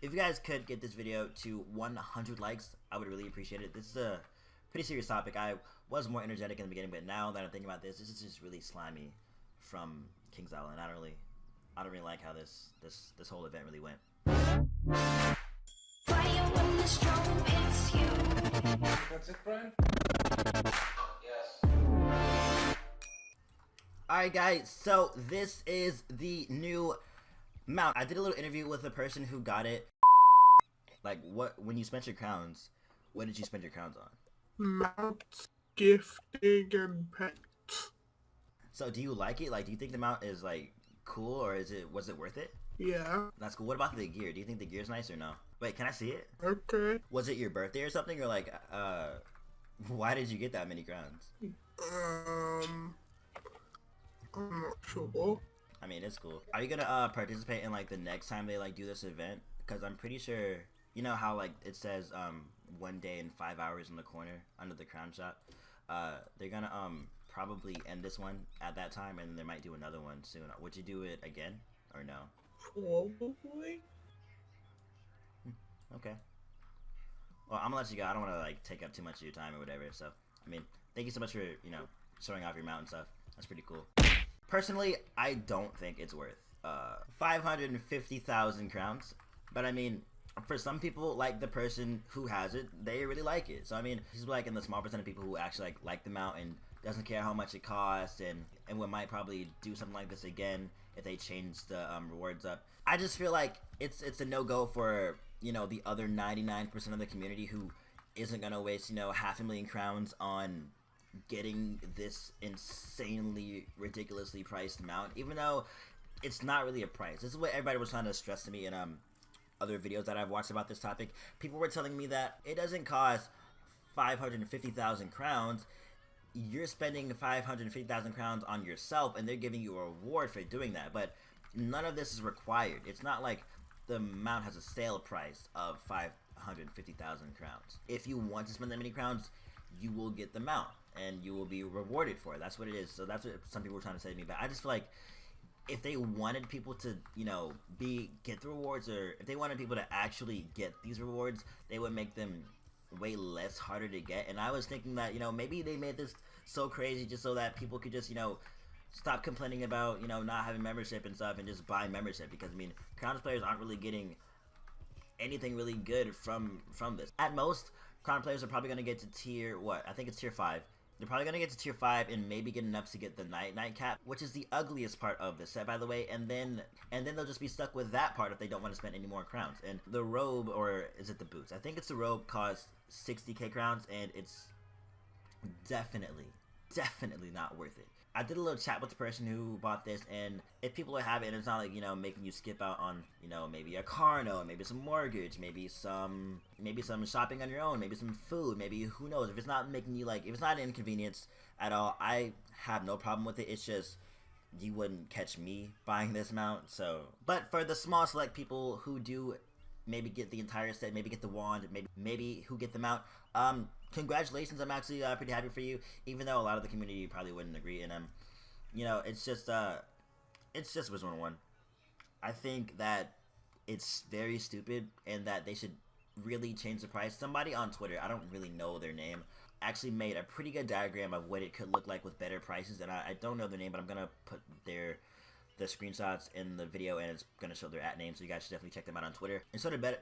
If you guys could get this video to 100 likes, I would really appreciate it. This is a pretty serious topic. I was more energetic in the beginning, but now that I'm thinking about this is just really slimy from KingIsle, and I don't really like how this whole event really went. That's it, Brian? Yes. Alright guys, so this is the new mount. I did a little interview with a person who got it. Like, when you spent your crowns, what did you spend your crowns on? Mounts, gifting, and pets. So do you like it? Like, do you think the mount is like cool, or was it worth it? Yeah. That's cool. What about the gear? Do you think the gear's nice or no? Wait, can I see it? Okay. Was it your birthday or something, or like, why did you get that many crowns? I'm not sure. I mean, it's cool. Are you gonna participate in like the next time they like do this event? Because I'm pretty sure, you know how like it says 1 day and 5 hours in the corner under the crown shop. They're gonna probably end this one at that time, and they might do another one soon. Would you do it again or no? Probably. Okay. Well, I'm gonna let you go. I don't want to like take up too much of your time or whatever. So, I mean, thank you so much for showing off your mount and stuff. That's pretty cool. Personally, I don't think it's worth 550,000 crowns. But I mean, for some people, like the person who has it, they really like it. So I mean, he's like in the small percent of people who actually like the mount and doesn't care how much it costs, and we might probably do something like this again if they change the rewards up. I just feel like it's a no-go for the other 99% of the community who isn't gonna waste 500,000 crowns on getting this insanely ridiculously priced mount, even though it's not really a price. This is what everybody was trying to stress to me in other videos that I've watched about this topic. People were telling me that it doesn't cost 550,000 crowns. You're spending 550,000 crowns on yourself, and they're giving you a reward for doing that. But none of this is required. It's not like the mount has a sale price of 550,000 crowns. If you want to spend that many crowns, you will get the mount, and you will be rewarded for it. That's what it is. So that's what some people were trying to say to me. But I just feel like if they wanted people to, get the rewards, or if they wanted people to actually get these rewards, they would make them way less harder to get. And I was thinking that, maybe they made this so crazy just so that people could just, stop complaining about, not having membership and stuff and just buy membership. Because, I mean, Crowns players aren't really getting anything really good from this. At most, Crown players are probably going to get to tier, I think it's tier 5. They're probably going to get to tier 5 and maybe get enough to get the night cap, which is the ugliest part of the set, by the way, and then they'll just be stuck with that part if they don't want to spend any more crowns. And the robe, or is it the boots? I think it's the robe, costs 60k crowns, and it's definitely not worth it. I did a little chat with the person who bought this, and if people have it and it's not like, making you skip out on, maybe a car note, maybe some mortgage, maybe some shopping on your own, maybe some food, maybe who knows, if it's not making you if it's not an inconvenience at all, I have no problem with it. It's just, you wouldn't catch me buying this mount. So, but for the small select people who do maybe get the entire set, maybe get the wand, maybe who get the mount, congratulations. I'm actually pretty happy for you, even though a lot of the community probably wouldn't agree. And it's just Wizard101. I think that it's very stupid, and that they should really change the price. Somebody on Twitter, I don't really know their name, actually made a pretty good diagram of what it could look like with better prices, and I don't know their name, but I'm gonna put the screenshots in the video, and it's gonna show their @name, so you guys should definitely check them out on Twitter. It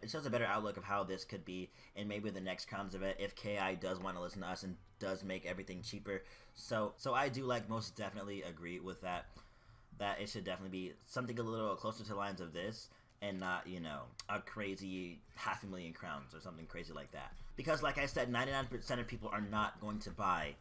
shows a better outlook of how this could be, and maybe the next Crowns event, if KI does want to listen to us and does make everything cheaper. So I do most definitely agree with that it should definitely be something a little closer to the lines of this, and not a crazy 500,000 crowns or something crazy like that. Because like I said, 99% of people are not going to buy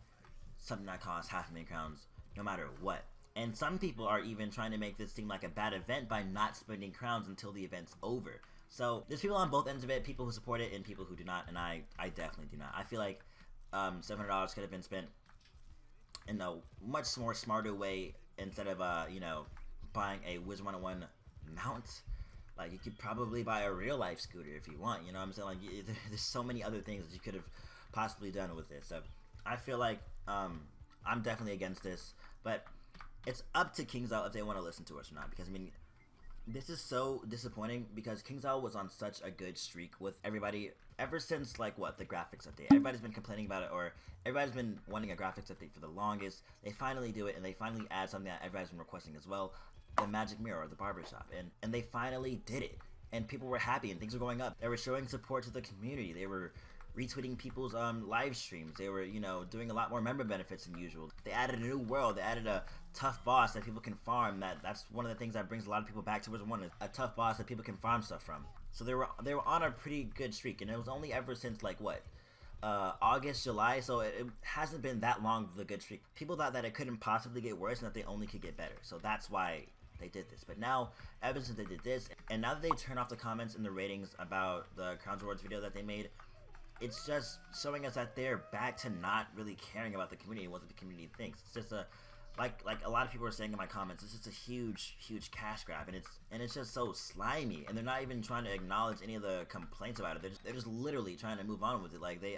something that costs 500,000 crowns no matter what. And some people are even trying to make this seem like a bad event by not spending crowns until the event's over. So there's people on both ends of it, people who support it and people who do not, and I definitely do not. I feel like $700 could have been spent in a much more smarter way, instead of buying a Wizard101 mount. Like, you could probably buy a real life scooter if you want, you know what I'm saying? Like, there's so many other things that you could have possibly done with this. So I feel like I'm definitely against this, but it's up to KingIsle if they want to listen to us or not. Because I mean, This is so disappointing because KingIsle was on such a good streak with everybody ever since, like, what, the graphics update. Everybody's been complaining about it, or everybody's been wanting a graphics update for the longest. They finally do it, and they finally add something that everybody's been requesting as well, the magic mirror, the barbershop, and they finally did it. And people were happy, and things were going up. They were showing support to the community. They were retweeting people's live streams. They were, you know, doing a lot more member benefits than usual. They added a new world. They added a tough boss that people can farm. That's one of the things that brings a lot of people back to Wizard101, is a tough boss that people can farm stuff from. So they were on a pretty good streak, and it was only ever since, like, what, August, July, so it hasn't been that long of a good streak. People thought that it couldn't possibly get worse and that they only could get better. So that's why they did this. But now, ever since they did this, and now that they turn off the comments and the ratings about the Crowns Rewards video that they made, it's just showing us that they're back to not really caring about the community and what the community thinks. It's just a, like a lot of people are saying in my comments, it's just a huge cash grab, and it's just so slimy, and they're not even trying to acknowledge any of the complaints about it. They're just literally trying to move on with it. Like, they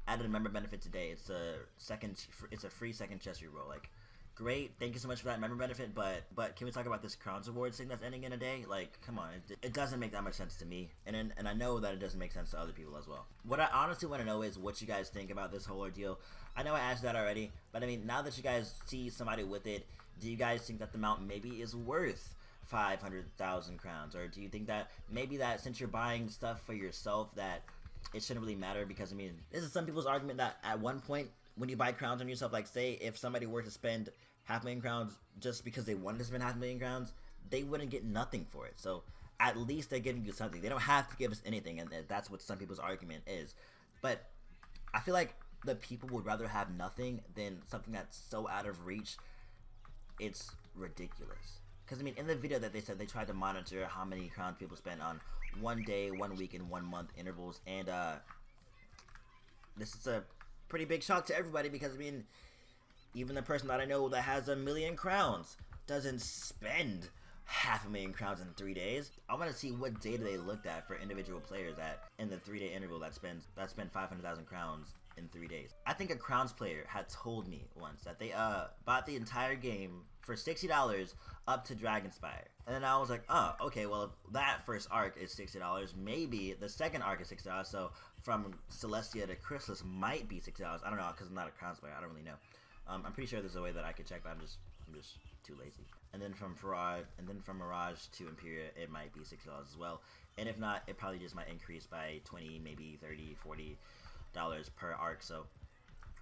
added a member benefit today. It's a free second chest reroll. Like, great, thank you so much for that member benefit, but can we talk about this Crowns Awards thing that's ending in a day? Like, come on, it doesn't make that much sense to me, and I know that it doesn't make sense to other people as well. What I honestly want to know is what you guys think about this whole ordeal. I know I asked that already, but I mean, now that you guys see somebody with it, do you guys think that the mount maybe is worth 500,000 crowns, or do you think that maybe that since you're buying stuff for yourself that it shouldn't really matter? Because I mean, this is some people's argument that at one point when you buy crowns on yourself, like say if somebody were to spend 500,000 crowns just because they wanted to spend 500,000 crowns, they wouldn't get nothing for it. So at least they're giving you something. They don't have to give us anything, and that's what some people's argument is. But I feel like the people would rather have nothing than something that's so out of reach. It's ridiculous. Because I mean, in the video that they said, they tried to monitor how many crowns people spend on 1 day, 1 week, and 1 month intervals, and this is a pretty big shock to everybody, because I mean, even the person that I know that has 1 million crowns doesn't spend 500,000 crowns in 3 days. I want to see what data they looked at for individual players that in the 3-day interval that spend 500,000 crowns in 3 days. I think a crowns player had told me once that they bought the entire game for $60 up to Dragonspire, and then I was like, oh, okay, well if that first arc is $60, maybe the second arc is $60. So from Celestia to Chrysalis might be $60. I don't know, because I'm not a crowns player. I don't really know. I'm pretty sure there's a way that I could check, but I'm just too lazy. And then from Mirage to Imperia, it might be $60 as well. And if not, it probably just might increase by 20, maybe 30, $40 per arc. So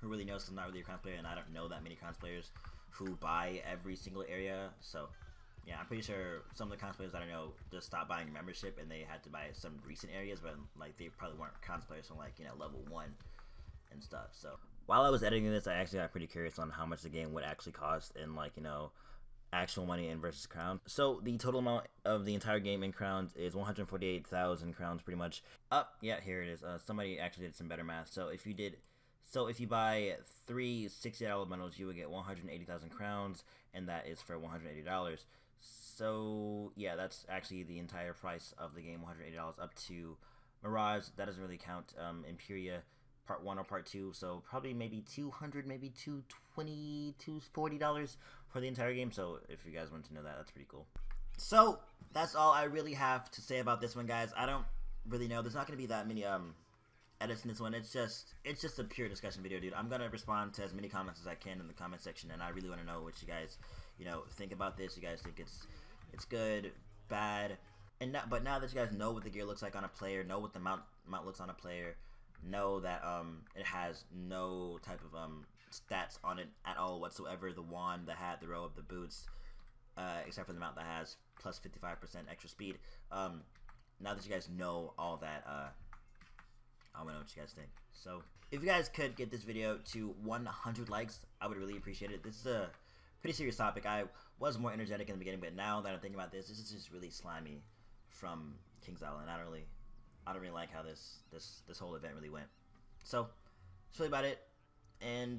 who really knows? 'Cause I'm not really a crowns player, and I don't know that many crowns players who buy every single area. So yeah, I'm pretty sure some of the crowns players that I know just stopped buying membership, and they had to buy some recent areas, but like they probably weren't crowns players from, like, you know, level 1 and stuff. So while I was editing this, I actually got pretty curious on how much the game would actually cost in, like, you know, actual money in versus crown. So the total amount of the entire game in crowns is 148,000 crowns, pretty much. Yeah, here it is. Somebody actually did some better math. So if you buy 3 $60 bundles, you would get 180,000 crowns, and that is for $180. So yeah, that's actually the entire price of the game, $180 up to Mirage. That doesn't really count Imperia Part 1 or Part 2, so probably maybe $200, maybe $220, $240 for the entire game. So if you guys want to know that, that's pretty cool. So that's all I really have to say about this one, guys. I don't really know. There's not going to be that many edits in this one. It's just a pure discussion video, dude. I'm going to respond to as many comments as I can in the comment section, and I really want to know what you guys, you know, think about this. You guys think it's good, bad, but now that you guys know what the gear looks like on a player, know what the mount looks on a player, know that it has no type of stats on it at all whatsoever, the wand, the hat, the robe, the boots, except for the mount that has plus 55% extra speed. Now that you guys know all that, I want to know what you guys think. So if you guys could get this video to 100 likes, I would really appreciate it. This is a pretty serious topic. I was more energetic in the beginning, but now that I'm thinking about this is just really slimy from KingIsle, and I don't really like how this whole event really went. So that's really about it, and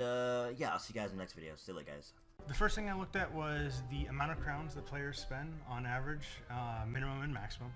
yeah, I'll see you guys in the next video. See you later, guys. The first thing I looked at was the amount of crowns that players spend on average, minimum and maximum.